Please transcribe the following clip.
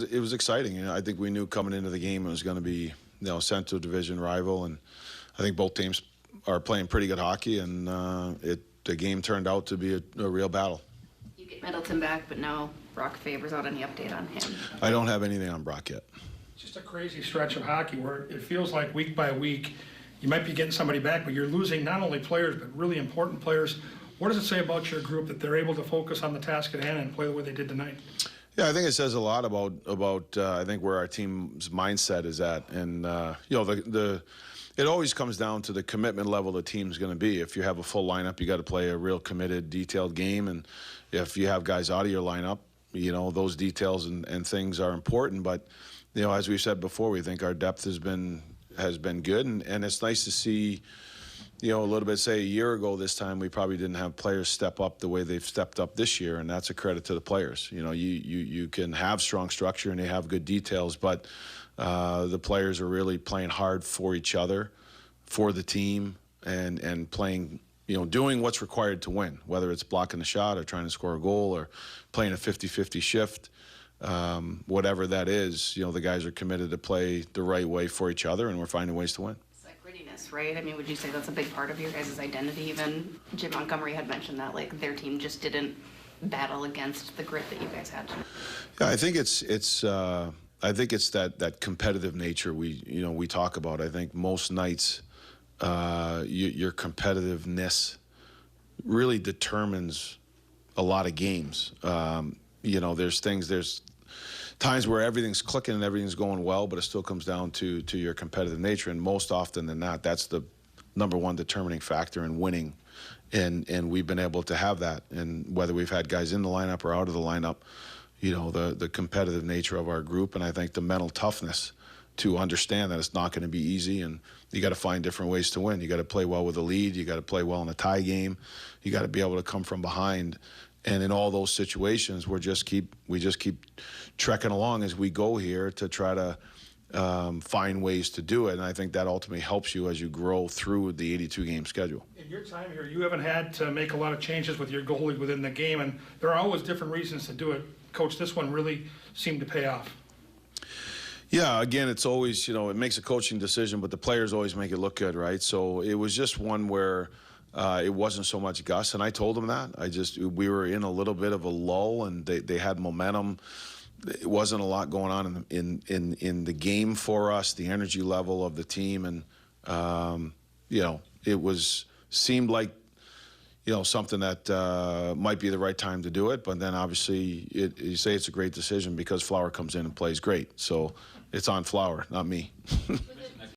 It was exciting. You know, I think we knew coming into the game it was going to be, Central Division rival, and I think both teams are playing pretty good hockey, and the game turned out to be a real battle. You get Middleton back, but no Brock Favors. Out. Any update on him? I don't have anything on Brock yet. Just a crazy stretch of hockey where it feels like week by week you might be getting somebody back, but you're losing not only players but really important players. What does it say about your group that they're able to focus on the task at hand and play the way they did tonight? Yeah, I think it says a lot about I think where our team's mindset is at, and it always comes down to the commitment level the team's going to be. If you have a full lineup, you got to play a real committed, detailed game, and if you have guys out of your lineup, those details and things are important. But as we said before, we think our depth has been good, and it's nice to see. A little bit, say a year ago this time, we probably didn't have players step up the way they've stepped up this year, and that's a credit to the players. You can have strong structure and they have good details, but the players are really playing hard for each other, for the team, and playing, doing what's required to win, whether it's blocking a shot or trying to score a goal or playing a 50-50 shift. Whatever that is, the guys are committed to play the right way for each other, and we're finding ways to win. Grittiness, right? I mean, would you say that's a big part of your guys' identity? Even Jim Montgomery had mentioned that, like, their team just didn't battle against the grit that you guys had. Yeah, I think it's that competitive nature we talk about. I think most nights your competitiveness really determines a lot of games. There's times where everything's clicking and everything's going well, but it still comes down to your competitive nature. And most often than not, that's the number one determining factor in winning. And we've been able to have that. And whether we've had guys in the lineup or out of the lineup, the competitive nature of our group, and I think the mental toughness to understand that it's not going to be easy, and you got to find different ways to win. You got to play well with a lead. You got to play well in a tie game. You got to be able to come from behind. And in all those situations, we just keep trekking along as we go here to try to find ways to do it. And I think that ultimately helps you as you grow through the 82-game schedule. In your time here, you haven't had to make a lot of changes with your goalie within the game, and there are always different reasons to do it. Coach, this one really seemed to pay off. Yeah, again, it's always, it makes a coaching decision, but the players always make it look good, right? So it was just one where it wasn't so much Gus, and I told them that. We were in a little bit of a lull, and they had momentum. It wasn't a lot going on in the game for us, the energy level of the team, and it seemed like something that might be the right time to do it. But then obviously you say it's a great decision because Flower comes in and plays great, so it's on Flower, not me.